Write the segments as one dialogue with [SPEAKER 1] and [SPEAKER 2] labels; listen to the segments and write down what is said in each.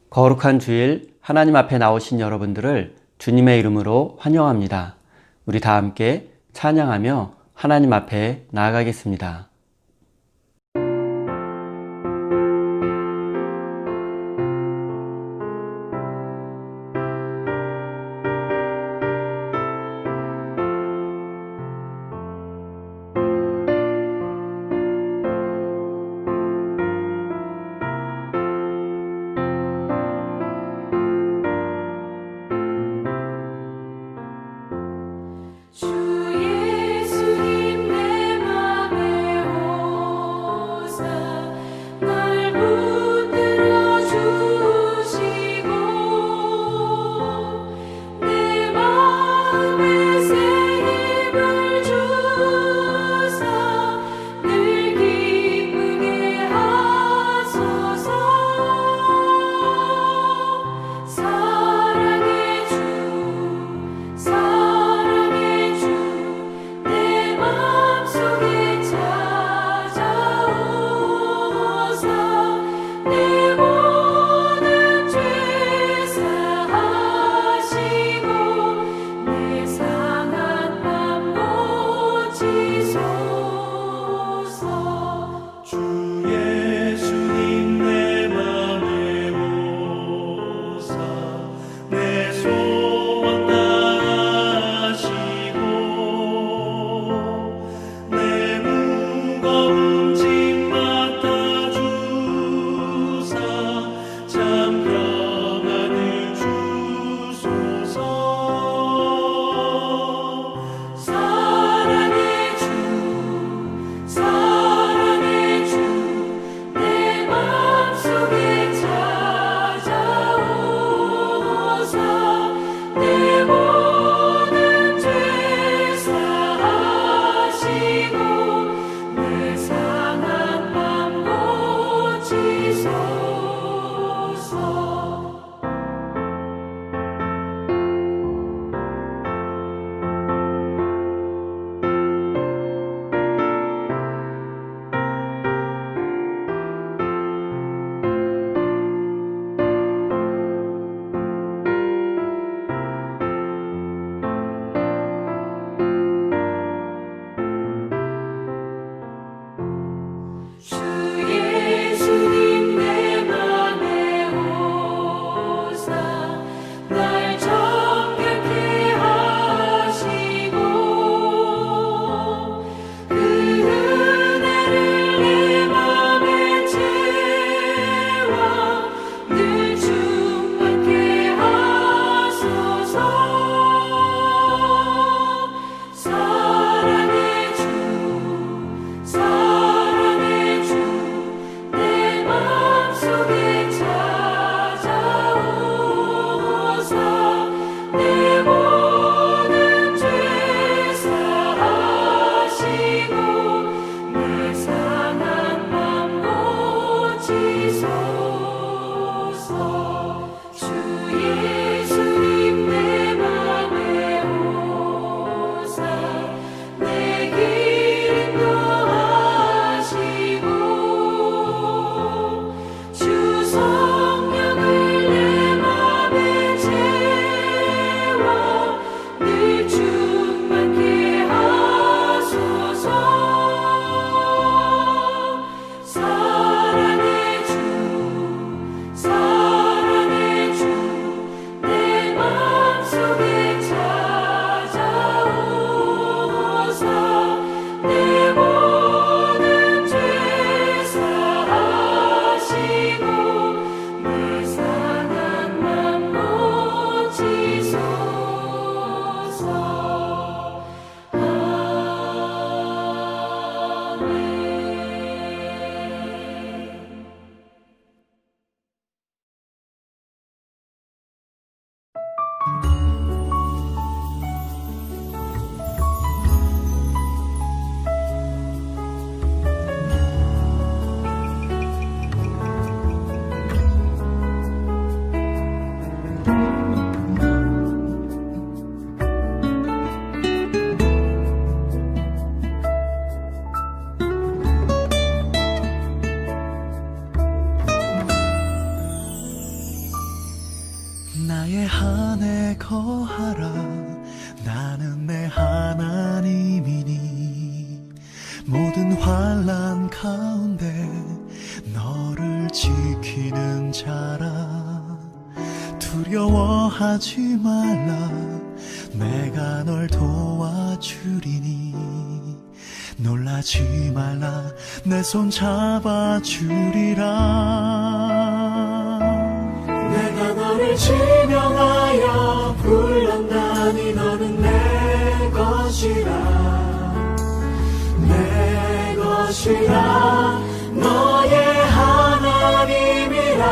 [SPEAKER 1] 거룩한 주일 하나님 앞에 나오신 여러분들을 주님의 이름으로 환영합니다. 우리 다 함께 찬양하며 하나님 앞에 나아가겠습니다.
[SPEAKER 2] 나의 안에 거하라. 나는 내 하나님이니 모든 환난 가운데 너를 지키는 자라. 두려워하지 말라. 내가 널 도와주리니 놀라지 말라. 내 손 잡아주리라. 내가 너를 지명하여 불렀나니 너는 내 것이라. 내 것이라. 너의 하나님이라.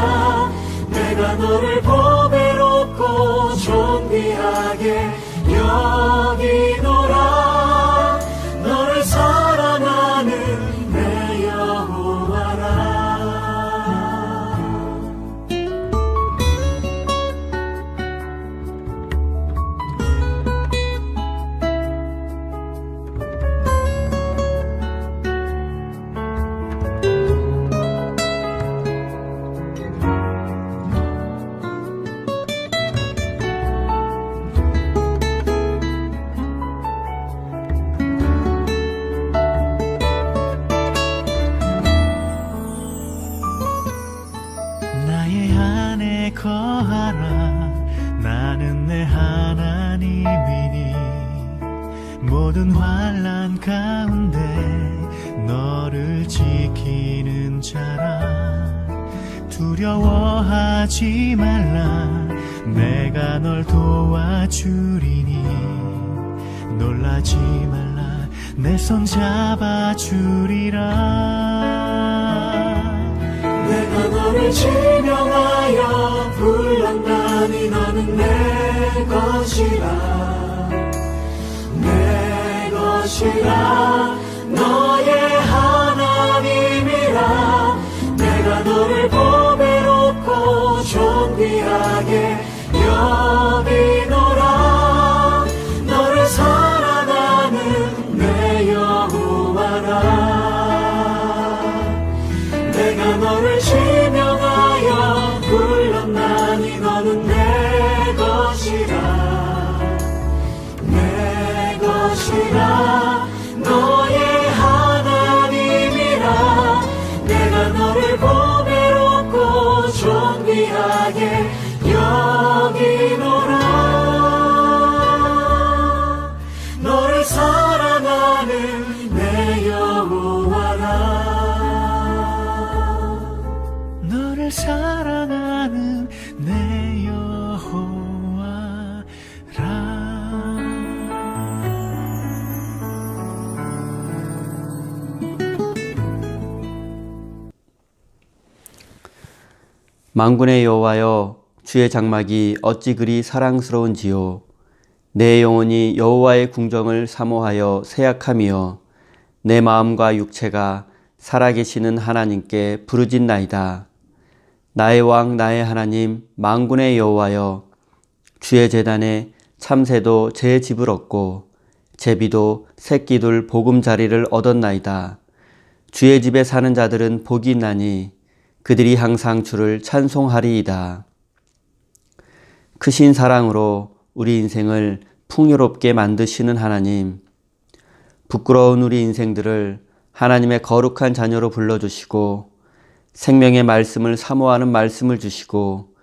[SPEAKER 2] 내가 너를 보배롭고 존귀하게 여기노라. 너를 사랑하는 내 여호와라. 나의 안에 거하라. 나는 내 하나님이니 모든 환난 가운데 너를 지키는 자라. 두려워하지 말라. 내가 널 도와주리니 놀라지 말라. 내 손 잡아주리라. 내가 너를 지명하여 불렀나니 너는 내 것이라. 내 것이라. 너의 하나님이라. 내가 너를 보배롭고 존귀하게 여기노라. 너를 사랑하는 내 여호와라. 내가 너를 지명하여 불렀나니 너는 내 것이라. 내 것이라. 너의 하나님이라. 내가 너를 보배롭고 존귀하게 여기노라. 너를 사랑하는 내 여호와라. 너를 사랑하는 내 여호와라.
[SPEAKER 1] 만군의 여호와여, 주의 장막이 어찌 그리 사랑스러운지요. 내 영혼이 여호와의 궁정을 사모하여 새약함이여 내 마음과 육체가 살아계시는 하나님께 부르짖나이다. 나의 왕 나의 하나님 만군의 여호와여, 주의 제단에 참새도 제 집을 얻고 제비도 새끼들 보금자리를 얻었나이다. 주의 집에 사는 자들은 복이 있나니 그들이 항상 주를 찬송하리이다. 크신 사랑으로 우리 인생을 풍요롭게 만드시는 하나님, 부끄러운 우리 인생들을 하나님의 거룩한 자녀로 불러주시고 생명의 말씀을 사모하는 말씀을 주시고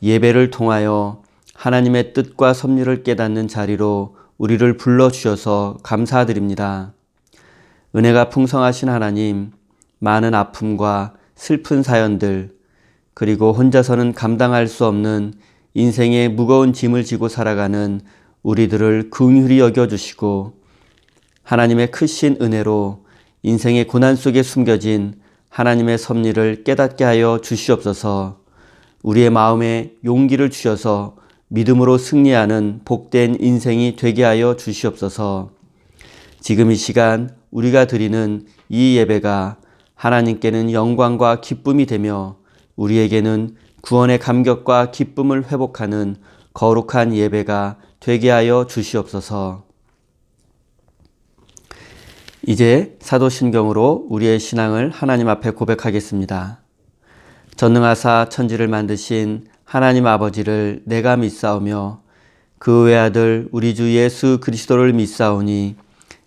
[SPEAKER 1] 예배를 통하여 하나님의 뜻과 섭리를 깨닫는 자리로 우리를 불러주셔서 감사드립니다. 은혜가 풍성하신 하나님, 많은 아픔과 슬픈 사연들, 그리고 혼자서는 감당할 수 없는 인생의 무거운 짐을 지고 살아가는 우리들을 긍휼히 여겨주시고 하나님의 크신 은혜로 인생의 고난 속에 숨겨진 하나님의 섭리를 깨닫게 하여 주시옵소서. 우리의 마음에 용기를 주셔서 믿음으로 승리하는 복된 인생이 되게 하여 주시옵소서. 지금 이 시간 우리가 드리는 이 예배가 하나님께는 영광과 기쁨이 되며 우리에게는 구원의 감격과 기쁨을 회복하는 거룩한 예배가 되게 하여 주시옵소서. 이제 사도신경으로 우리의 신앙을 하나님 앞에 고백하겠습니다. 전능하사 천지를 만드신 하나님 아버지를 내가 믿사오며 그 외아들 우리 주 예수 그리스도를 믿사오니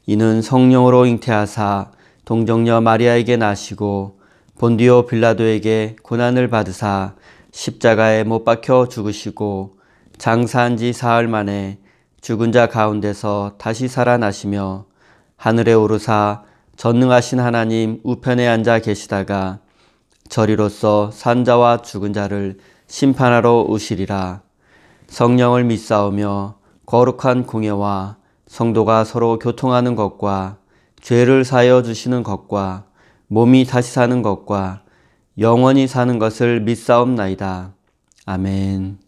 [SPEAKER 1] 이는 성령으로 잉태하사 동정녀 마리아에게 나시고 본디오 빌라도에게 고난을 받으사 십자가에 못 박혀 죽으시고 장사한 지 사흘 만에 죽은 자 가운데서 다시 살아나시며 하늘에 오르사 전능하신 하나님 우편에 앉아 계시다가 저리로서 산자와 죽은 자를 심판하러 오시리라. 성령을 믿사오며 거룩한 공예와 성도가 서로 교통하는 것과 죄를 사하여 주시는 것과 몸이 다시 사는 것과 영원히 사는 것을 믿사옵나이다. 아멘.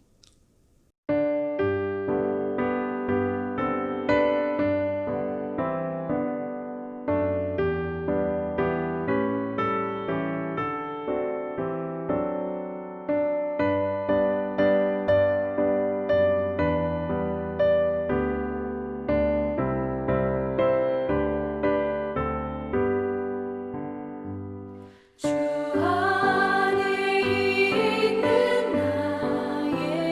[SPEAKER 3] 주 안에 있는 나의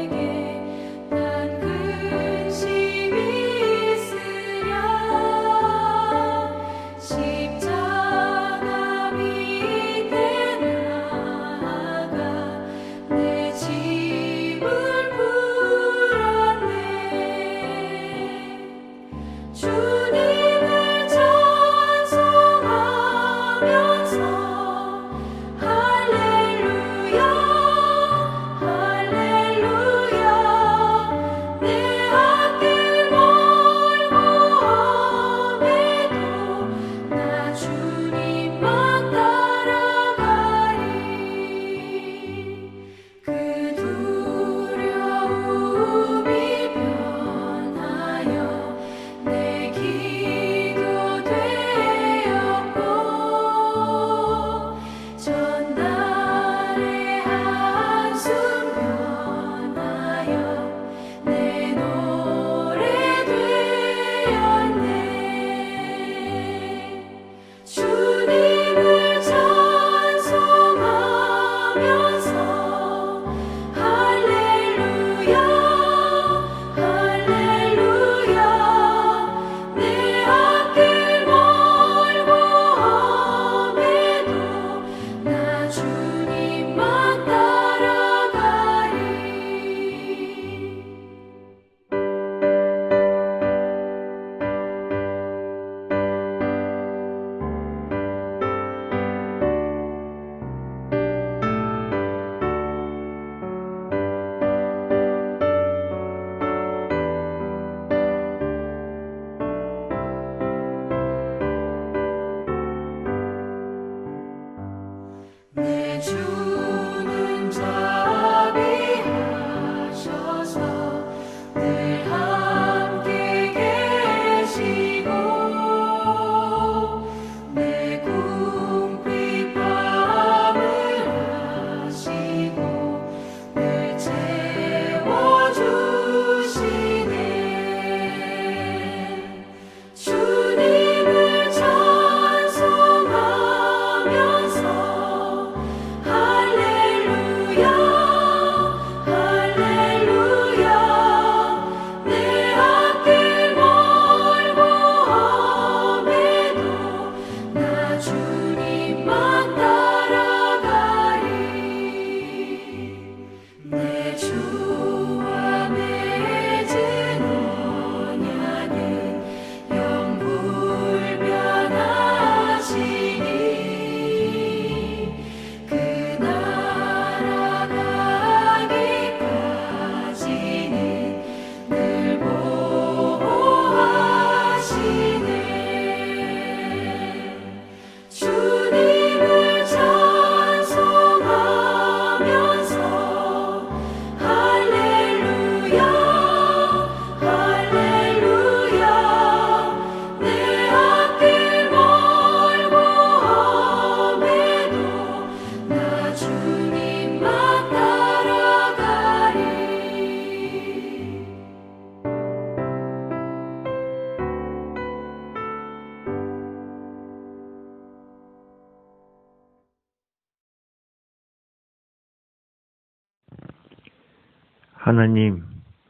[SPEAKER 3] 하나님,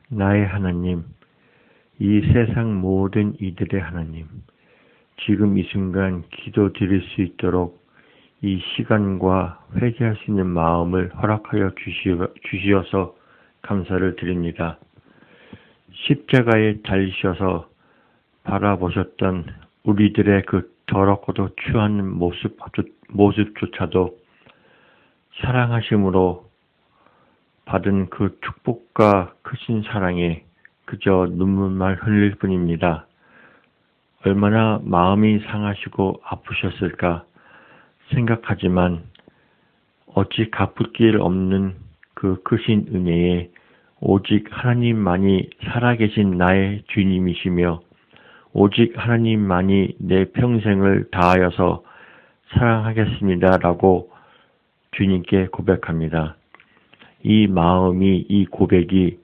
[SPEAKER 3] 나의 하나님, 이 세상 모든 이들의 하나님, 지금 이 순간 기도 드릴 수 있도록 이 시간과 회개할 수 있는 마음을 허락하여 주시어서 감사를 드립니다. 십자가에 달리셔서 바라보셨던 우리들의 그 더럽고도 추한 모습조차도 사랑하심으로 받은 그 축복과 크신 사랑에 그저 눈물만 흘릴 뿐입니다. 얼마나 마음이 상하시고 아프셨을까 생각하지만 어찌 갚을 길 없는 그 크신 은혜에 오직 하나님만이 살아계신 나의 주님이시며 오직 하나님만이 내 평생을 다하여서 사랑하겠습니다 라고 주님께 고백합니다. 이 마음이, 이 고백이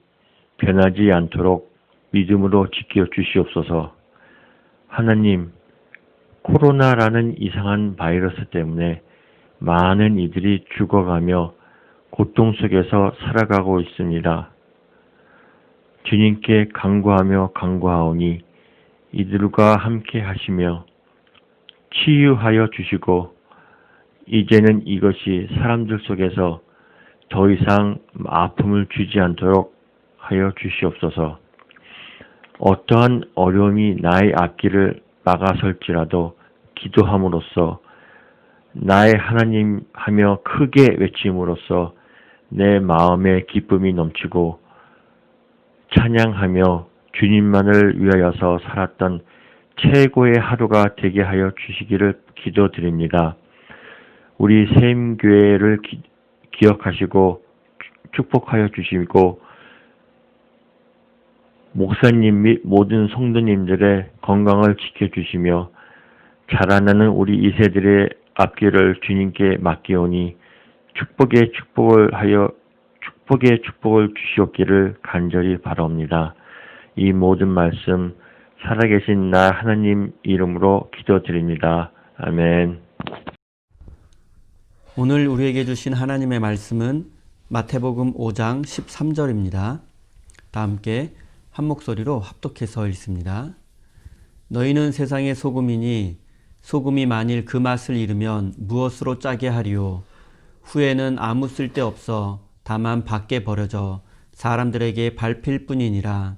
[SPEAKER 3] 변하지 않도록 믿음으로 지켜주시옵소서. 하나님, 코로나라는 이상한 바이러스 때문에 많은 이들이 죽어가며 고통 속에서 살아가고 있습니다. 주님께 간구하오니 이들과 함께 하시며 치유하여 주시고 이제는 이것이 사람들 속에서 더 이상 아픔을 주지 않도록 하여 주시옵소서. 어떠한 어려움이 나의 앞길을 막아설지라도 기도함으로써 나의 하나님 하며 크게 외침으로써 내 마음에 기쁨이 넘치고 찬양하며 주님만을 위하여서 살았던 최고의 하루가 되게 하여 주시기를 기도드립니다. 우리 샘교회를 기억하시고 축복하여 주시고 목사님 및 모든 성도님들의 건강을 지켜주시며 자라나는 우리 2세들의 앞길을 주님께 맡기오니 축복의 축복을 주시옵기를 간절히 바라옵니다. 이 모든 말씀 살아계신 나 하나님 이름으로 기도드립니다. 아멘.
[SPEAKER 1] 오늘 우리에게 주신 하나님의 말씀은 마태복음 5장 13절입니다. 다 함께 한 목소리로 합독해서 읽습니다. 너희는 세상의 소금이니 소금이 만일 그 맛을 잃으면 무엇으로 짜게 하리요? 후에는 아무 쓸데없어 다만 밖에 버려져 사람들에게 밟힐 뿐이니라.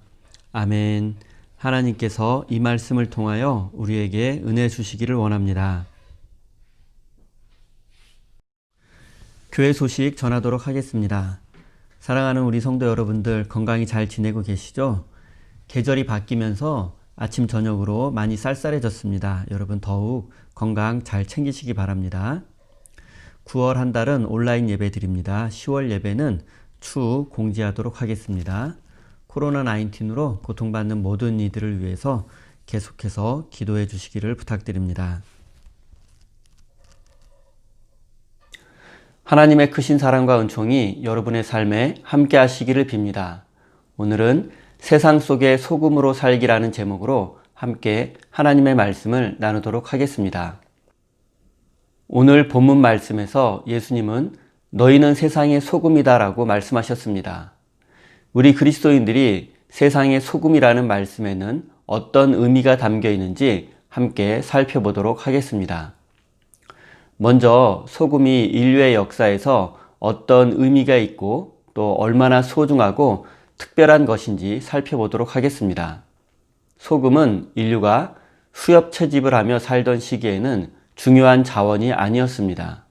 [SPEAKER 1] 아멘. 하나님께서 이 말씀을 통하여 우리에게 은혜 주시기를 원합니다. 교회 소식 전하도록 하겠습니다. 사랑하는 우리 성도 여러분들 건강히 잘 지내고 계시죠? 계절이 바뀌면서 아침 저녁으로 많이 쌀쌀해졌습니다. 여러분 더욱 건강 잘 챙기시기 바랍니다. 9월 한 달은 온라인 예배 드립니다. 10월 예배는 추후 공지하도록 하겠습니다. 코로나19로 고통받는 모든 이들을 위해서 계속해서 기도해 주시기를 부탁드립니다. 하나님의 크신 사랑과 은총이 여러분의 삶에 함께 하시기를 빕니다. 오늘은 세상 속의 소금으로 살기라는 제목으로 함께 하나님의 말씀을 나누도록 하겠습니다. 오늘 본문 말씀에서 예수님은 너희는 세상의 소금이다 라고 말씀하셨습니다. 우리 그리스도인들이 세상의 소금이라는 말씀에는 어떤 의미가 담겨 있는지 함께 살펴보도록 하겠습니다. 먼저 소금이 인류의 역사에서 어떤 의미가 있고 또 얼마나 소중하고 특별한 것인지 살펴보도록 하겠습니다. 소금은 인류가 수렵 채집을 하며 살던 시기에는 중요한 자원이 아니었습니다.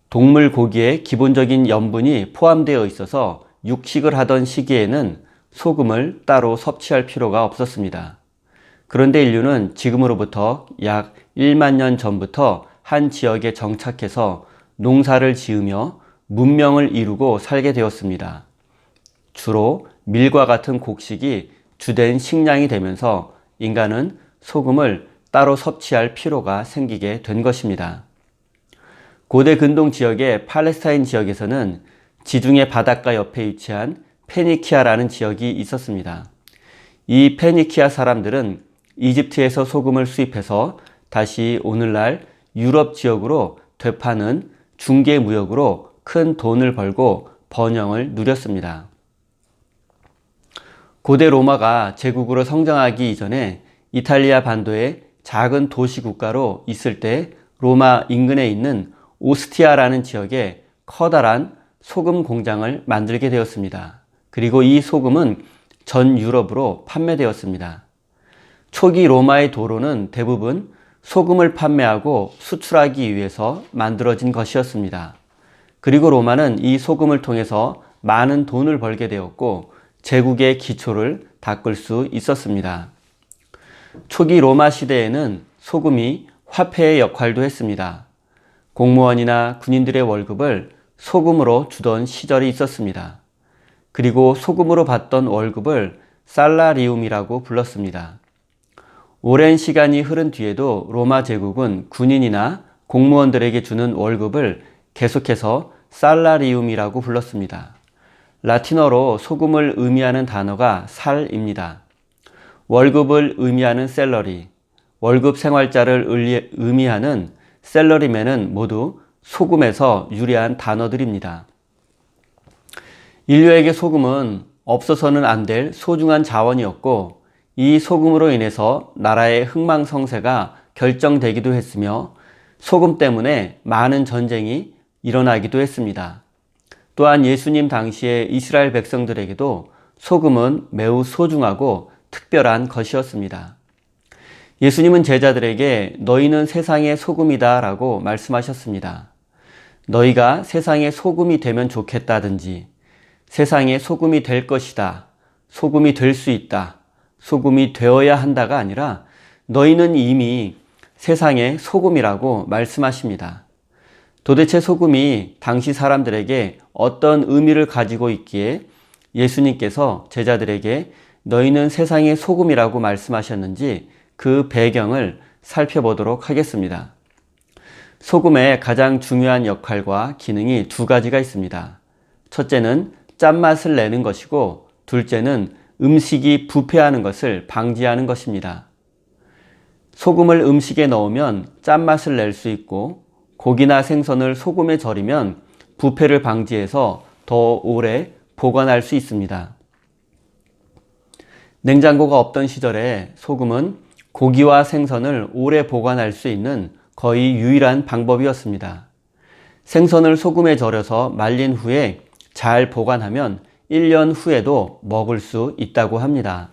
[SPEAKER 1] 동물 고기에 기본적인 염분이 포함되어 있어서 육식을 하던 시기에는 소금을 따로 섭취할 필요가 없었습니다. 그런데 인류는 지금으로부터 약 1만 년 전부터 한 지역에 정착해서 농사를 지으며 문명을 이루고 살게 되었습니다. 주로 밀과 같은 곡식이 주된 식량이 되면서 인간은 소금을 따로 섭취할 필요가 생기게 된 것입니다. 고대 근동 지역의 팔레스타인 지역에서는 지중해 바닷가 옆에 위치한 페니키아라는 지역이 있었습니다. 이 페니키아 사람들은 이집트에서 소금을 수입해서 다시 오늘날 유럽 지역으로 되파는 중개 무역으로 큰 돈을 벌고 번영을 누렸습니다. 고대 로마가 제국으로 성장하기 이전에 이탈리아 반도의 작은 도시 국가로 있을 때 로마 인근에 있는 오스티아라는 지역에 커다란 소금 공장을 만들게 되었습니다. 그리고 이 소금은 전 유럽으로 판매되었습니다. 초기 로마의 도로는 대부분 소금을 판매하고 수출하기 위해서 만들어진 것이었습니다. 그리고 로마는 이 소금을 통해서 많은 돈을 벌게 되었고 제국의 기초를 닦을 수 있었습니다. 초기 로마 시대에는 소금이 화폐의 역할도 했습니다. 공무원이나 군인들의 월급을 소금으로 주던 시절이 있었습니다. 그리고 소금으로 받던 월급을 살라리움이라고 불렀습니다. 오랜 시간이 흐른 뒤에도 로마 제국은 군인이나 공무원들에게 주는 월급을 계속해서 살라리움이라고 불렀습니다. 라틴어로 소금을 의미하는 단어가 살입니다. 월급을 의미하는 셀러리, 월급 생활자를 의미하는 셀러리맨은 모두 소금에서 유래한 단어들입니다. 인류에게 소금은 없어서는 안 될 소중한 자원이었고 이 소금으로 인해서 나라의 흥망성쇠가 결정되기도 했으며 소금 때문에 많은 전쟁이 일어나기도 했습니다. 또한 예수님 당시의 이스라엘 백성들에게도 소금은 매우 소중하고 특별한 것이었습니다. 예수님은 제자들에게 너희는 세상의 소금이다 라고 말씀하셨습니다. 너희가 세상의 소금이 되면 좋겠다든지 세상의 소금이 될 것이다, 소금이 될 수 있다, 소금이 되어야 한다가 아니라 너희는 이미 세상의 소금이라고 말씀하십니다. 도대체 소금이 당시 사람들에게 어떤 의미를 가지고 있기에 예수님께서 제자들에게 너희는 세상의 소금이라고 말씀하셨는지 그 배경을 살펴보도록 하겠습니다. 소금의 가장 중요한 역할과 기능이 두 가지가 있습니다. 첫째는 짠맛을 내는 것이고 둘째는 음식이 부패하는 것을 방지하는 것입니다. 소금을 음식에 넣으면 짠맛을 낼 수 있고 고기나 생선을 소금에 절이면 부패를 방지해서 더 오래 보관할 수 있습니다. 냉장고가 없던 시절에 소금은 고기와 생선을 오래 보관할 수 있는 거의 유일한 방법이었습니다. 생선을 소금에 절여서 말린 후에 잘 보관하면 1년 후에도 먹을 수 있다고 합니다.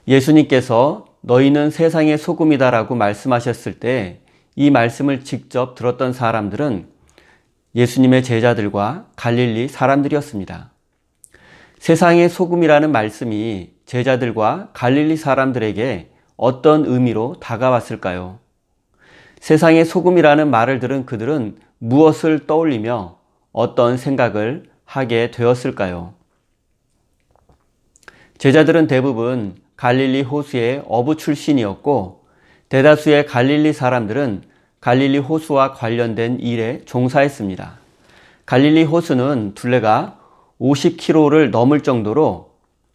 [SPEAKER 1] 예수님께서 너희는 세상의 소금이다 라고 말씀하셨을 때 이 말씀을 직접 들었던 사람들은 예수님의 제자들과 갈릴리 사람들이었습니다. 세상의 소금이라는 말씀이 제자들과 갈릴리 사람들에게 어떤 의미로 다가왔을까요? 세상의 소금이라는 말을 들은 그들은 무엇을 떠올리며 어떤 생각을 하게 되었을까요? 제자들은 대부분 갈릴리 호수의 어부 출신이었고 대다수의 갈릴리 사람들은 갈릴리 호수와 관련된 일에 종사했습니다. 갈릴리 호수는 둘레가 50km를 넘을 정도로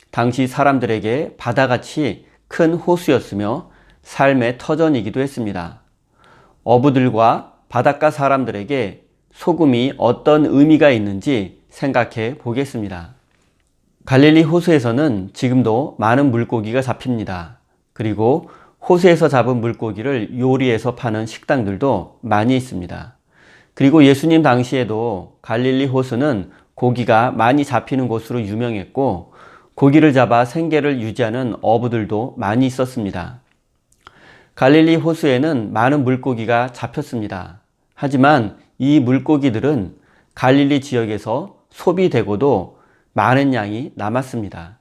[SPEAKER 1] 당시 사람들에게 바다같이 큰 호수였으며 삶의 터전이기도 했습니다. 어부들과 바닷가 사람들에게 소금이 어떤 의미가 있는지 생각해 보겠습니다. 갈릴리 호수에서는 지금도 많은 물고기가 잡힙니다. 그리고 호수에서 잡은 물고기를 요리해서 파는 식당들도 많이 있습니다. 그리고 예수님 당시에도 갈릴리 호수는 고기가 많이 잡히는 곳으로 유명했고 고기를 잡아 생계를 유지하는 어부들도 많이 있었습니다. 갈릴리 호수에는 많은 물고기가 잡혔습니다. 하지만 이 물고기들은 갈릴리 지역에서 소비되고도 많은 양이 남았습니다.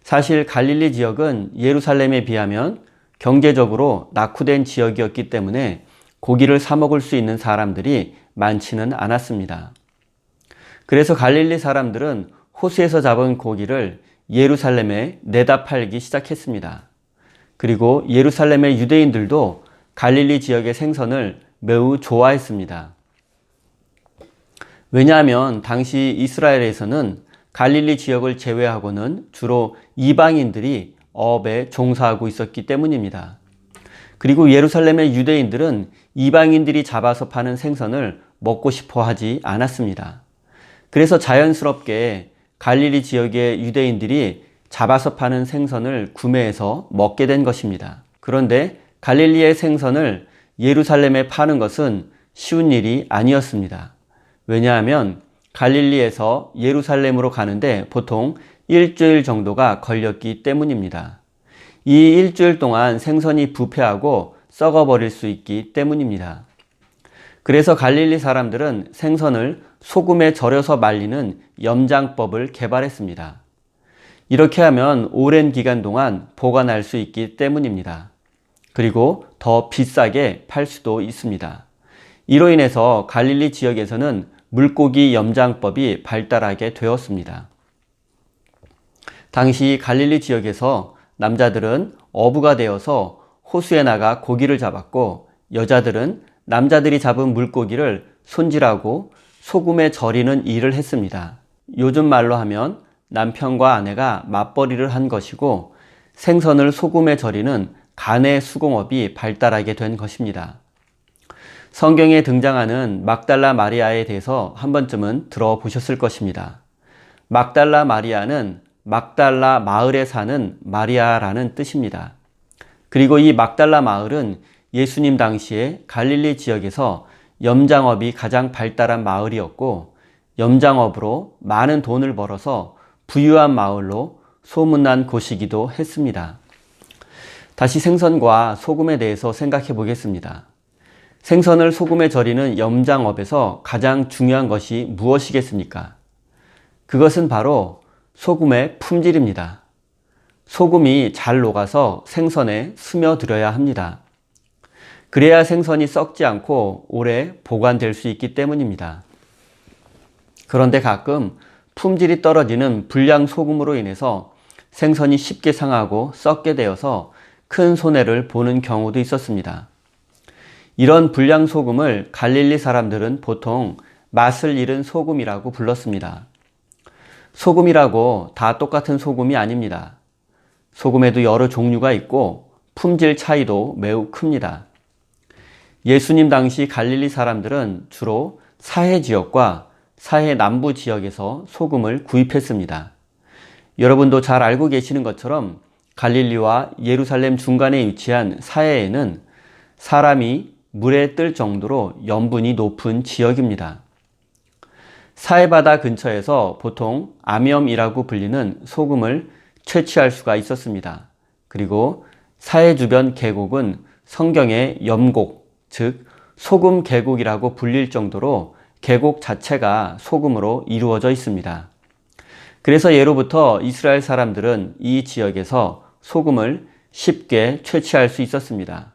[SPEAKER 1] 사실 갈릴리 지역은 예루살렘에 비하면 경제적으로 낙후된 지역이었기 때문에 고기를 사 먹을 수 있는 사람들이 많지는 않았습니다. 그래서 갈릴리 사람들은 호수에서 잡은 고기를 예루살렘에 내다 팔기 시작했습니다. 그리고 예루살렘의 유대인들도 갈릴리 지역의 생선을 매우 좋아했습니다. 왜냐하면 당시 이스라엘에서는 갈릴리 지역을 제외하고는 주로 이방인들이 어업에 종사하고 있었기 때문입니다. 그리고 예루살렘의 유대인들은 이방인들이 잡아서 파는 생선을 먹고 싶어 하지 않았습니다. 그래서 자연스럽게 갈릴리 지역의 유대인들이 잡아서 파는 생선을 구매해서 먹게 된 것입니다. 그런데 갈릴리의 생선을 예루살렘에 파는 것은 쉬운 일이 아니었습니다. 왜냐하면 갈릴리에서 예루살렘으로 가는데 보통 일주일 정도가 걸렸기 때문입니다. 이 일주일 동안 생선이 부패하고 썩어버릴 수 있기 때문입니다. 그래서 갈릴리 사람들은 생선을 소금에 절여서 말리는 염장법을 개발했습니다. 이렇게 하면 오랜 기간 동안 보관할 수 있기 때문입니다. 그리고 더 비싸게 팔 수도 있습니다. 이로 인해서 갈릴리 지역에서는 물고기 염장법이 발달하게 되었습니다. 당시 갈릴리 지역에서 남자들은 어부가 되어서 호수에 나가 고기를 잡았고, 여자들은 남자들이 잡은 물고기를 손질하고 소금에 절이는 일을 했습니다. 요즘 말로 하면 남편과 아내가 맞벌이를 한 것이고, 생선을 소금에 절이는 간의 수공업이 발달하게 된 것입니다. 성경에 등장하는 막달라 마리아에 대해서 한 번쯤은 들어보셨을 것입니다. 막달라 마리아는 막달라 마을에 사는 마리아라는 뜻입니다. 그리고 이 막달라 마을은 예수님 당시에 갈릴리 지역에서 염장업이 가장 발달한 마을이었고, 염장업으로 많은 돈을 벌어서 부유한 마을로 소문난 곳이기도 했습니다. 다시 생선과 소금에 대해서 생각해 보겠습니다. 생선을 소금에 절이는 염장업에서 가장 중요한 것이 무엇이겠습니까? 그것은 바로 소금의 품질입니다. 소금이 잘 녹아서 생선에 스며들어야 합니다. 그래야 생선이 썩지 않고 오래 보관될 수 있기 때문입니다. 그런데 가끔 품질이 떨어지는 불량 소금으로 인해서 생선이 쉽게 상하고 썩게 되어서 큰 손해를 보는 경우도 있었습니다. 이런 불량 소금을 갈릴리 사람들은 보통 맛을 잃은 소금이라고 불렀습니다. 소금이라고 다 똑같은 소금이 아닙니다. 소금에도 여러 종류가 있고 품질 차이도 매우 큽니다. 예수님 당시 갈릴리 사람들은 주로 사해 지역과 사해 남부 지역에서 소금을 구입했습니다. 여러분도 잘 알고 계시는 것처럼 갈릴리와 예루살렘 중간에 위치한 사해에는 사람이 물에 뜰 정도로 염분이 높은 지역입니다. 사해바다 근처에서 보통 암염이라고 불리는 소금을 채취할 수가 있었습니다. 그리고 사해 주변 계곡은 성경의 염곡, 즉 소금 계곡이라고 불릴 정도로 계곡 자체가 소금으로 이루어져 있습니다. 그래서 예로부터 이스라엘 사람들은 이 지역에서 소금을 쉽게 채취할 수 있었습니다.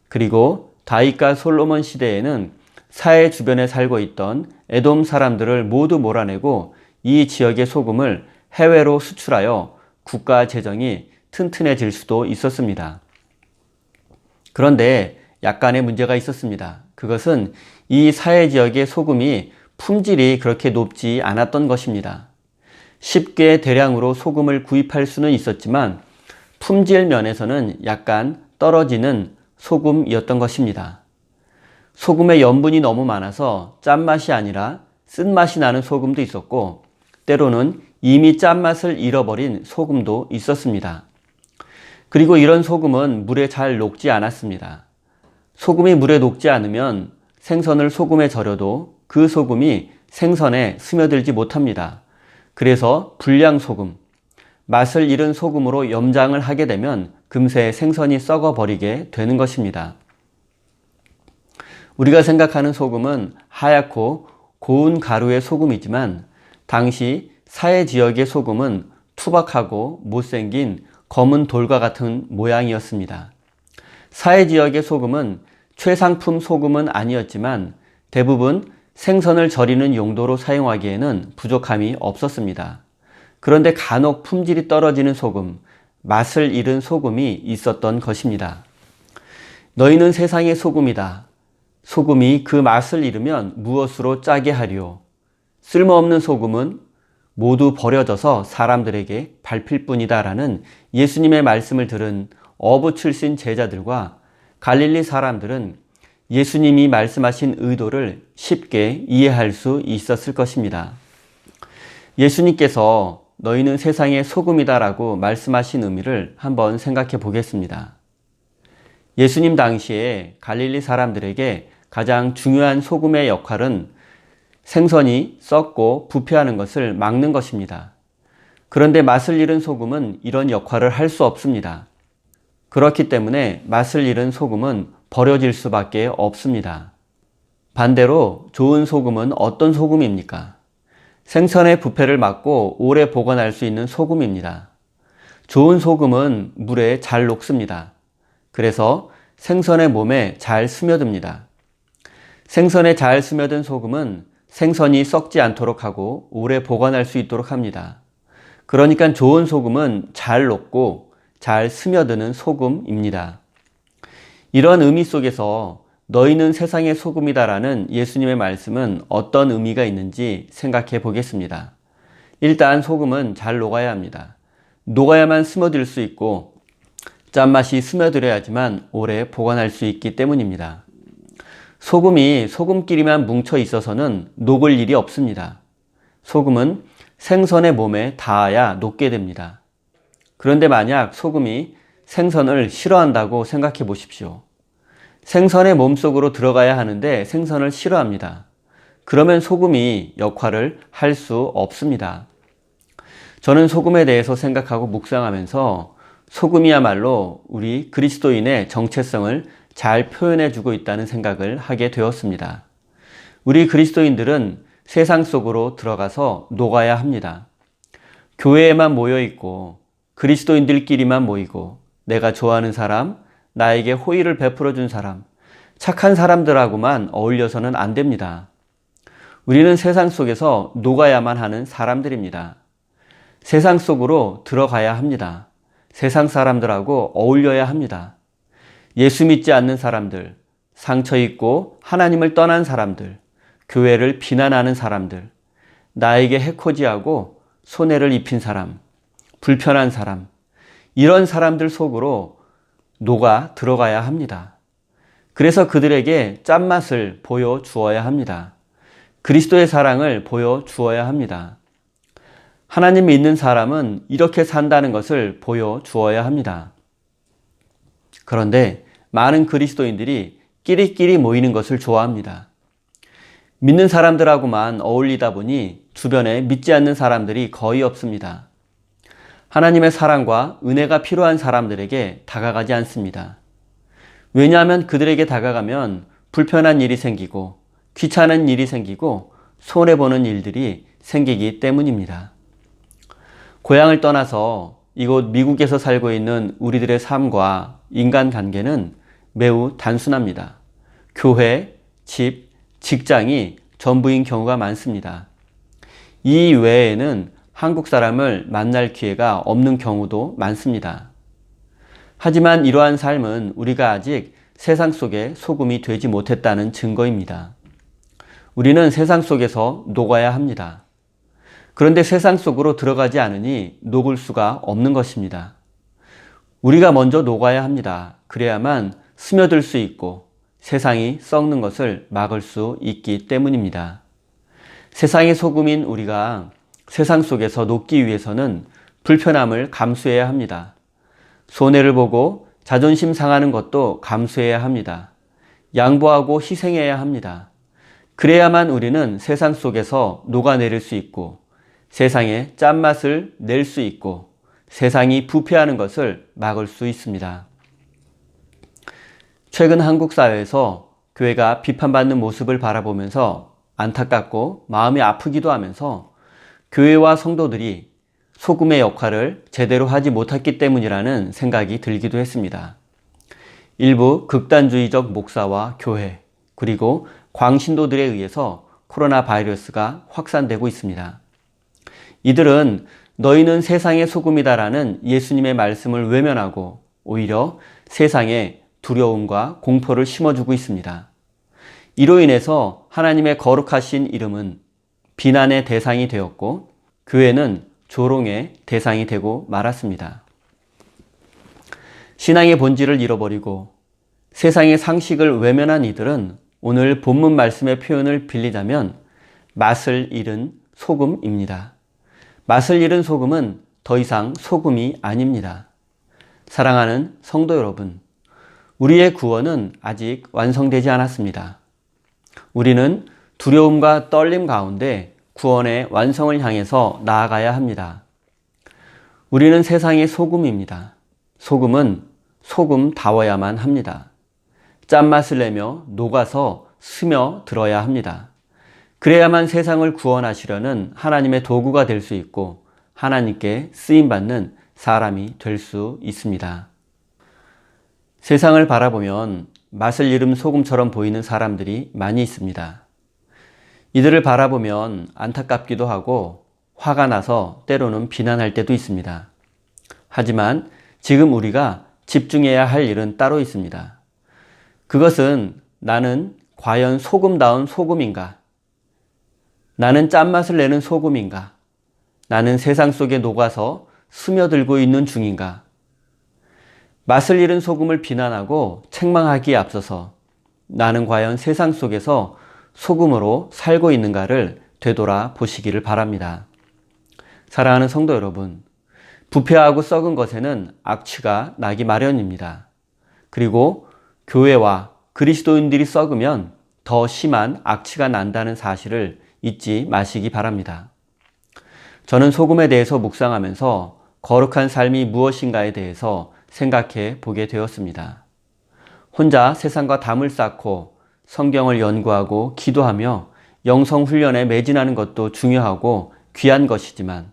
[SPEAKER 1] 그리고 다윗과 솔로몬 시대에는 사해 주변에 살고 있던 에돔 사람들을 모두 몰아내고 이 지역의 소금을 해외로 수출하여 국가 재정이 튼튼해질 수도 있었습니다. 그런데 약간의 문제가 있었습니다. 그것은 이 사해 지역의 소금이 품질이 그렇게 높지 않았던 것입니다. 쉽게 대량으로 소금을 구입할 수는 있었지만 품질 면에서는 약간 떨어지는 소금이었던 것입니다. 소금의 염분이 너무 많아서 짠맛이 아니라 쓴맛이 나는 소금도 있었고, 때로는 이미 짠맛을 잃어버린 소금도 있었습니다. 그리고 이런 소금은 물에 잘 녹지 않았습니다. 소금이 물에 녹지 않으면 생선을 소금에 절여도 그 소금이 생선에 스며들지 못합니다. 그래서 불량 소금, 맛을 잃은 소금으로 염장을 하게 되면 금세 생선이 썩어버리게 되는 것입니다. 우리가 생각하는 소금은 하얗고 고운 가루의 소금이지만 당시 사해 지역의 소금은 투박하고 못생긴 검은 돌과 같은 모양이었습니다. 사해 지역의 소금은 최상품 소금은 아니었지만 대부분 생선을 절이는 용도로 사용하기에는 부족함이 없었습니다. 그런데 간혹 품질이 떨어지는 소금, 맛을 잃은 소금이 있었던 것입니다. 너희는 세상의 소금이다. 소금이 그 맛을 잃으면 무엇으로 짜게 하리요? 쓸모없는 소금은 모두 버려져서 사람들에게 밟힐 뿐이다 라는 예수님의 말씀을 들은 어부 출신 제자들과 갈릴리 사람들은 예수님이 말씀하신 의도를 쉽게 이해할 수 있었을 것입니다. 예수님께서 너희는 세상의 소금이다라고 말씀하신 의미를 한번 생각해 보겠습니다. 예수님 당시에 갈릴리 사람들에게 가장 중요한 소금의 역할은 생선이 썩고 부패하는 것을 막는 것입니다. 그런데 맛을 잃은 소금은 이런 역할을 할 수 없습니다. 그렇기 때문에 맛을 잃은 소금은 버려질 수밖에 없습니다. 반대로 좋은 소금은 어떤 소금입니까? 생선의 부패를 막고 오래 보관할 수 있는 소금입니다. 좋은 소금은 물에 잘 녹습니다. 그래서 생선의 몸에 잘 스며듭니다. 생선에 잘 스며든 소금은 생선이 썩지 않도록 하고 오래 보관할 수 있도록 합니다. 그러니까 좋은 소금은 잘 녹고 잘 스며드는 소금입니다. 이런 의미 속에서 너희는 세상의 소금이다라는 예수님의 말씀은 어떤 의미가 있는지 생각해 보겠습니다. 일단 소금은 잘 녹아야 합니다. 녹아야만 스며들 수 있고 짠맛이 스며들어야지만 오래 보관할 수 있기 때문입니다. 소금이 소금끼리만 뭉쳐 있어서는 녹을 일이 없습니다. 소금은 생선의 몸에 닿아야 녹게 됩니다. 그런데 만약 소금이 생선을 싫어한다고 생각해 보십시오. 생선의 몸속으로 들어가야 하는데 생선을 싫어합니다. 그러면 소금이 역할을 할 수 없습니다. 저는 소금에 대해서 생각하고 묵상하면서 소금이야말로 우리 그리스도인의 정체성을 잘 표현해 주고 있다는 생각을 하게 되었습니다. 우리 그리스도인들은 세상 속으로 들어가서 녹아야 합니다. 교회에만 모여 있고 그리스도인들끼리만 모이고 내가 좋아하는 사람, 나에게 호의를 베풀어 준 사람, 착한 사람들하고만 어울려서는 안 됩니다. 우리는 세상 속에서 녹아야만 하는 사람들입니다. 세상 속으로 들어가야 합니다. 세상 사람들하고 어울려야 합니다. 예수 믿지 않는 사람들, 상처 있고 하나님을 떠난 사람들, 교회를 비난하는 사람들, 나에게 해코지하고 손해를 입힌 사람, 불편한 사람, 이런 사람들 속으로 녹아 들어가야 합니다. 그래서 그들에게 짠맛을 보여주어야 합니다. 그리스도의 사랑을 보여주어야 합니다. 하나님 믿는 사람은 이렇게 산다는 것을 보여주어야 합니다. 그런데 많은 그리스도인들이 끼리끼리 모이는 것을 좋아합니다. 믿는 사람들하고만 어울리다 보니 주변에 믿지 않는 사람들이 거의 없습니다. 하나님의 사랑과 은혜가 필요한 사람들에게 다가가지 않습니다. 왜냐하면 그들에게 다가가면 불편한 일이 생기고 귀찮은 일이 생기고 손해보는 일들이 생기기 때문입니다. 고향을 떠나서 이곳 미국에서 살고 있는 우리들의 삶과 인간관계는 매우 단순합니다. 교회, 집, 직장이 전부인 경우가 많습니다. 이 외에는 한국 사람을 만날 기회가 없는 경우도 많습니다. 하지만 이러한 삶은 우리가 아직 세상 속에 소금이 되지 못했다는 증거입니다. 우리는 세상 속에서 녹아야 합니다. 그런데 세상 속으로 들어가지 않으니 녹을 수가 없는 것입니다. 우리가 먼저 녹아야 합니다. 그래야만 스며들 수 있고 세상이 썩는 것을 막을 수 있기 때문입니다. 세상의 소금인 우리가 세상 속에서 녹기 위해서는 불편함을 감수해야 합니다. 손해를 보고 자존심 상하는 것도 감수해야 합니다. 양보하고 희생해야 합니다. 그래야만 우리는 세상 속에서 녹아내릴 수 있고 세상에 짠맛을 낼 수 있고 세상이 부패하는 것을 막을 수 있습니다. 최근 한국 사회에서 교회가 비판받는 모습을 바라보면서 안타깝고 마음이 아프기도 하면서 교회와 성도들이 소금의 역할을 제대로 하지 못했기 때문이라는 생각이 들기도 했습니다. 일부 극단주의적 목사와 교회 그리고 광신도들에 의해서 코로나 바이러스가 확산되고 있습니다. 이들은 너희는 세상의 소금이다라는 예수님의 말씀을 외면하고 오히려 세상에 두려움과 공포를 심어주고 있습니다. 이로 인해서 하나님의 거룩하신 이름은 비난의 대상이 되었고 교회는 조롱의 대상이 되고 말았습니다. 신앙의 본질을 잃어버리고 세상의 상식을 외면한 이들은 오늘 본문 말씀의 표현을 빌리자면 맛을 잃은 소금입니다. 맛을 잃은 소금은 더 이상 소금이 아닙니다. 사랑하는 성도 여러분, 우리의 구원은 아직 완성되지 않았습니다. 우리는 두려움과 떨림 가운데 구원의 완성을 향해서 나아가야 합니다. 우리는 세상의 소금입니다. 소금은 소금다워야만 합니다. 짠맛을 내며 녹아서 스며들어야 합니다. 그래야만 세상을 구원하시려는 하나님의 도구가 될 수 있고 하나님께 쓰임받는 사람이 될 수 있습니다. 세상을 바라보면 맛을 잃은 소금처럼 보이는 사람들이 많이 있습니다. 이들을 바라보면 안타깝기도 하고 화가 나서 때로는 비난할 때도 있습니다. 하지만 지금 우리가 집중해야 할 일은 따로 있습니다. 그것은 나는 과연 소금다운 소금인가? 나는 짠맛을 내는 소금인가? 나는 세상 속에 녹아서 스며들고 있는 중인가? 맛을 잃은 소금을 비난하고 책망하기에 앞서서 나는 과연 세상 속에서 소금으로 살고 있는가를 되돌아 보시기를 바랍니다. 사랑하는 성도 여러분, 부패하고 썩은 것에는 악취가 나기 마련입니다. 그리고 교회와 그리스도인들이 썩으면 더 심한 악취가 난다는 사실을 잊지 마시기 바랍니다. 저는 소금에 대해서 묵상하면서 거룩한 삶이 무엇인가에 대해서 생각해 보게 되었습니다. 혼자 세상과 담을 쌓고 성경을 연구하고 기도하며 영성 훈련에 매진하는 것도 중요하고 귀한 것이지만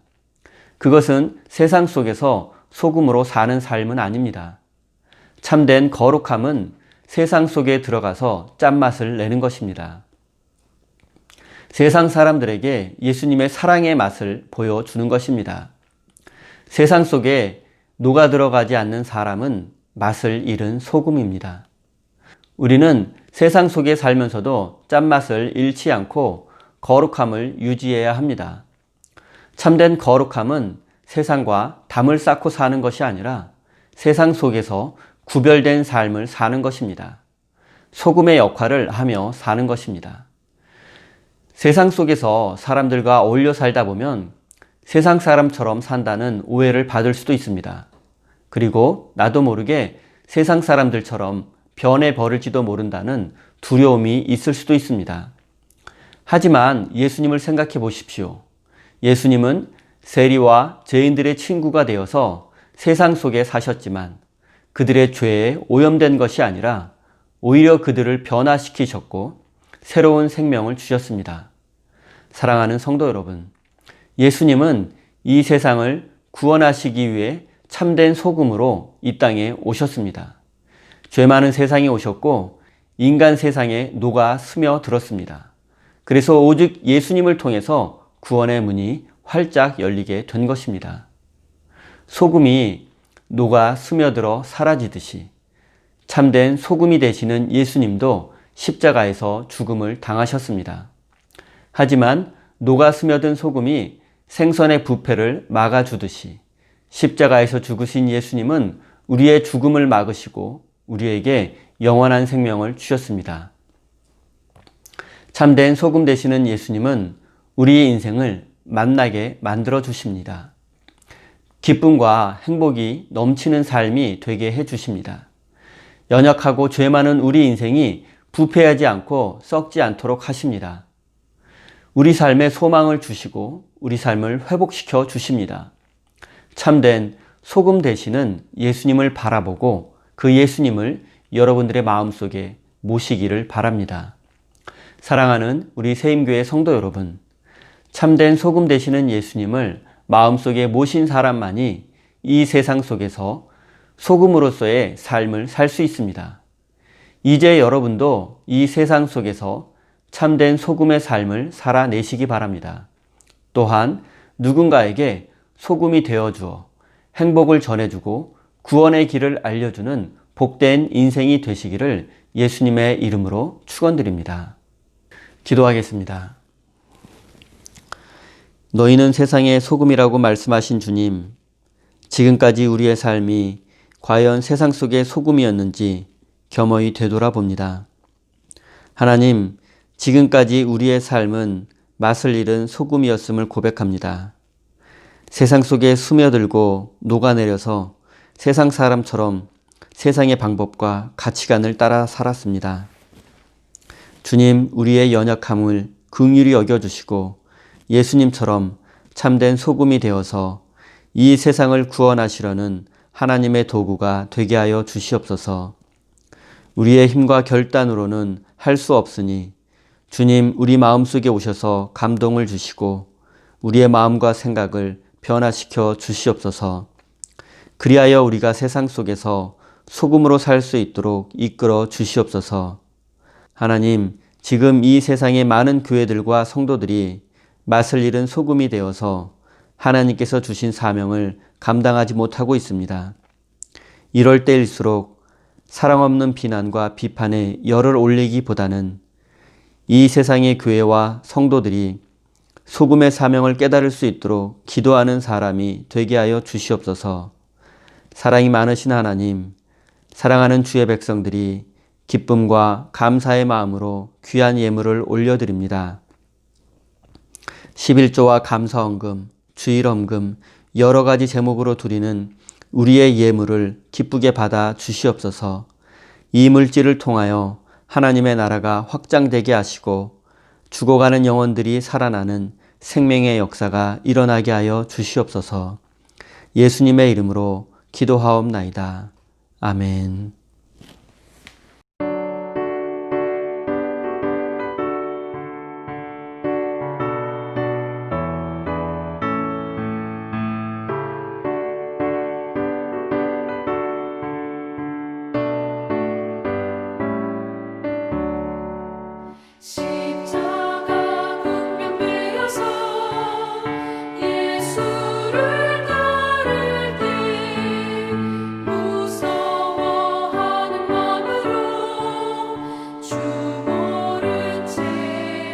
[SPEAKER 1] 그것은 세상 속에서 소금으로 사는 삶은 아닙니다. 참된 거룩함은 세상 속에 들어가서 짠맛을 내는 것입니다. 세상 사람들에게 예수님의 사랑의 맛을 보여주는 것입니다. 세상 속에 녹아 들어가지 않는 사람은 맛을 잃은 소금입니다. 우리는 세상 속에 살면서도 짠맛을 잃지 않고 거룩함을 유지해야 합니다. 참된 거룩함은 세상과 담을 쌓고 사는 것이 아니라 세상 속에서 구별된 삶을 사는 것입니다. 소금의 역할을 하며 사는 것입니다. 세상 속에서 사람들과 어울려 살다 보면 세상 사람처럼 산다는 오해를 받을 수도 있습니다. 그리고 나도 모르게 세상 사람들처럼 변해버릴지도 모른다는 두려움이 있을 수도 있습니다. 하지만 예수님을 생각해 보십시오. 예수님은 세리와 죄인들의 친구가 되어서 세상 속에 사셨지만 그들의 죄에 오염된 것이 아니라 오히려 그들을 변화시키셨고 새로운 생명을 주셨습니다. 사랑하는 성도 여러분, 예수님은 이 세상을 구원하시기 위해 참된 소금으로 이 땅에 오셨습니다. 죄 많은 세상에 오셨고 인간 세상에 녹아 스며들었습니다. 그래서 오직 예수님을 통해서 구원의 문이 활짝 열리게 된 것입니다. 소금이 녹아 스며들어 사라지듯이 참된 소금이 되시는 예수님도 십자가에서 죽음을 당하셨습니다. 하지만 녹아 스며든 소금이 생선의 부패를 막아주듯이 십자가에서 죽으신 예수님은 우리의 죽음을 막으시고 우리에게 영원한 생명을 주셨습니다. 참된 소금 되시는 예수님은 우리의 인생을 만나게 만들어 주십니다. 기쁨과 행복이 넘치는 삶이 되게 해 주십니다. 연약하고 죄 많은 우리 인생이 부패하지 않고 썩지 않도록 하십니다. 우리 삶에 소망을 주시고 우리 삶을 회복시켜 주십니다. 참된 소금 되시는 예수님을 바라보고 그 예수님을 여러분들의 마음속에 모시기를 바랍니다. 사랑하는 우리 세임교회 성도 여러분, 참된 소금 되시는 예수님을 마음속에 모신 사람만이 이 세상 속에서 소금으로서의 삶을 살 수 있습니다. 이제 여러분도 이 세상 속에서 참된 소금의 삶을 살아내시기 바랍니다. 또한 누군가에게 소금이 되어주어 행복을 전해주고 구원의 길을 알려주는 복된 인생이 되시기를 예수님의 이름으로 축원드립니다. 기도하겠습니다. 너희는 세상의 소금이라고 말씀하신 주님, 지금까지 우리의 삶이 과연 세상 속의 소금이었는지 겸허히 되돌아봅니다. 하나님, 지금까지 우리의 삶은 맛을 잃은 소금이었음을 고백합니다. 세상 속에 스며들고 녹아내려서 세상 사람처럼 세상의 방법과 가치관을 따라 살았습니다. 주님, 우리의 연약함을 긍휼히 여겨주시고 예수님처럼 참된 소금이 되어서 이 세상을 구원하시려는 하나님의 도구가 되게 하여 주시옵소서. 우리의 힘과 결단으로는 할 수 없으니 주님, 우리 마음속에 오셔서 감동을 주시고 우리의 마음과 생각을 변화시켜 주시옵소서. 그리하여 우리가 세상 속에서 소금으로 살 수 있도록 이끌어 주시옵소서. 하나님, 지금 이 세상의 많은 교회들과 성도들이 맛을 잃은 소금이 되어서 하나님께서 주신 사명을 감당하지 못하고 있습니다. 이럴 때일수록 사랑 없는 비난과 비판에 열을 올리기보다는 이 세상의 교회와 성도들이 소금의 사명을 깨달을 수 있도록 기도하는 사람이 되게 하여 주시옵소서. 사랑이 많으신 하나님, 사랑하는 주의 백성들이 기쁨과 감사의 마음으로 귀한 예물을 올려드립니다. 11조와 감사헌금, 주일헌금 여러 가지 제목으로 드리는 우리의 예물을 기쁘게 받아 주시옵소서. 이 물질을 통하여 하나님의 나라가 확장되게 하시고 죽어가는 영혼들이 살아나는 생명의 역사가 일어나게 하여 주시옵소서. 예수님의 이름으로 기도하옵나이다. 아멘.
[SPEAKER 4] 십자가 군면되어서 예수를 따를 때 무서워하는 마음으로 주 모른 채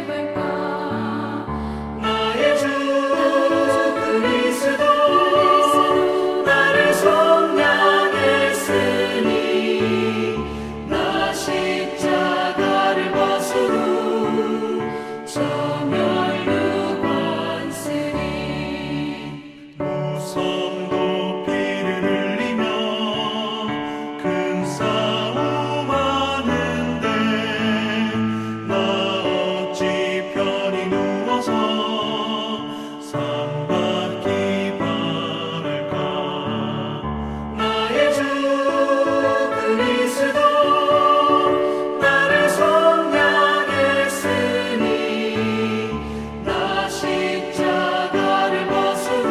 [SPEAKER 4] 할까.
[SPEAKER 2] 나의 주 그리스도 나를 속량했으니 나 십자가를 벗으로 저멸로 관쓰니 무성 높이를 흘리며 큰 싸움하는데 나 어찌 편히 누워서 상받기 바랄까. 나의 주 그리스도 나를 속량했으니 나 십자가를 벗으로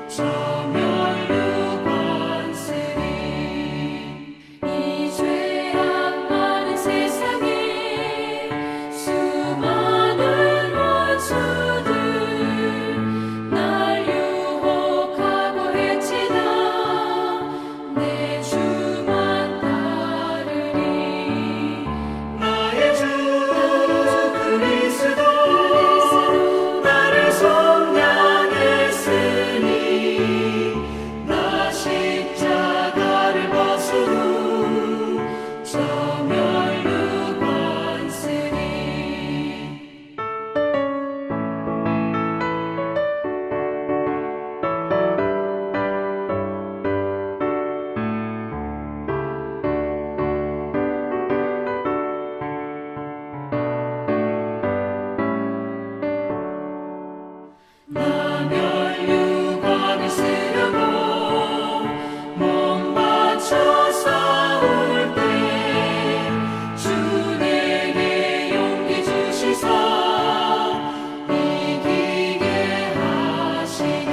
[SPEAKER 2] 저멸로 관쓰니
[SPEAKER 4] 이 죄악 많은 세상에 수많은 원수들 날 유혹하고 해치다 내 주만 따르리.
[SPEAKER 2] 나의 주 그리스도 나를 속량했으니 나 십자가를 벗으로 저멸로 관쓰니 나 면류관을 쓰려고 몸 바쳐 싸울 때 주 내게 용기 주시사 이기게 하시네.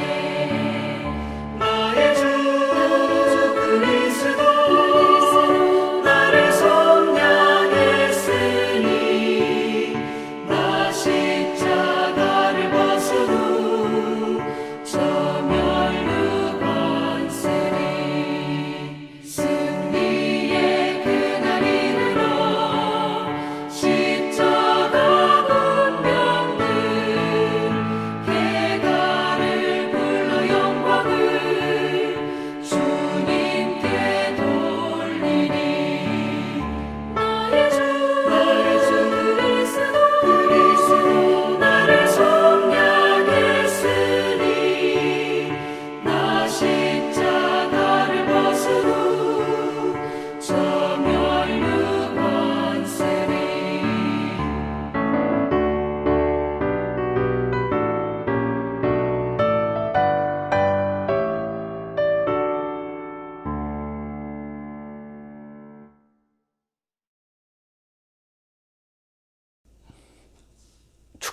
[SPEAKER 2] 나의 주 그리스도 나를 속량했으니 나 십자가를 벗으로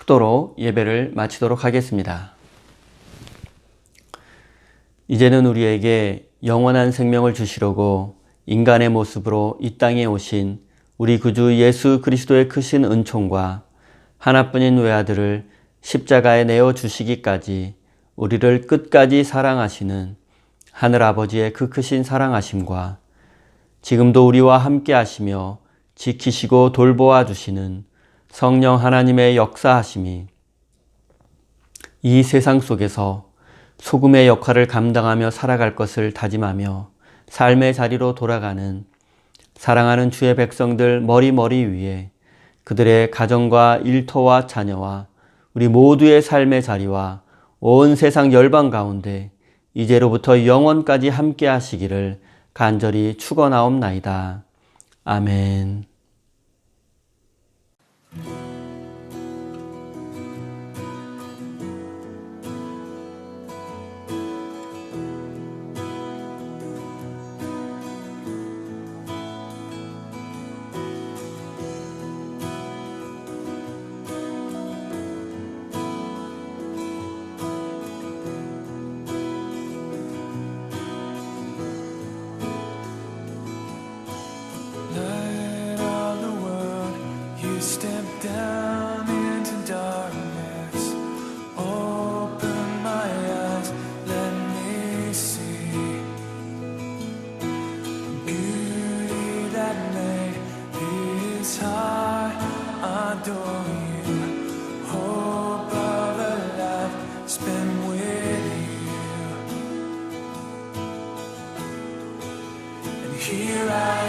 [SPEAKER 1] 축도로 예배를 마치도록 하겠습니다. 이제는 우리에게 영원한 생명을 주시려고 인간의 모습으로 이 땅에 오신 우리 구주 예수 그리스도의 크신 은총과 하나뿐인 외아들을 십자가에 내어 주시기까지 우리를 끝까지 사랑하시는 하늘아버지의 그 크신 사랑하심과 지금도 우리와 함께 하시며 지키시고 돌보아 주시는 성령 하나님의 역사하심이 이 세상 속에서 소금의 역할을 감당하며 살아갈 것을 다짐하며 삶의 자리로 돌아가는 사랑하는 주의 백성들 머리 위에 그들의 가정과 일터와 자녀와 우리 모두의 삶의 자리와 온 세상 열방 가운데 이제로부터 영원까지 함께 하시기를 간절히 축원하옵나이다. 아멘.
[SPEAKER 2] Light of the world, you step down into darkness. Open my eyes, let me see beauty that made this heart adore you. Hope of a life spent with you. And here I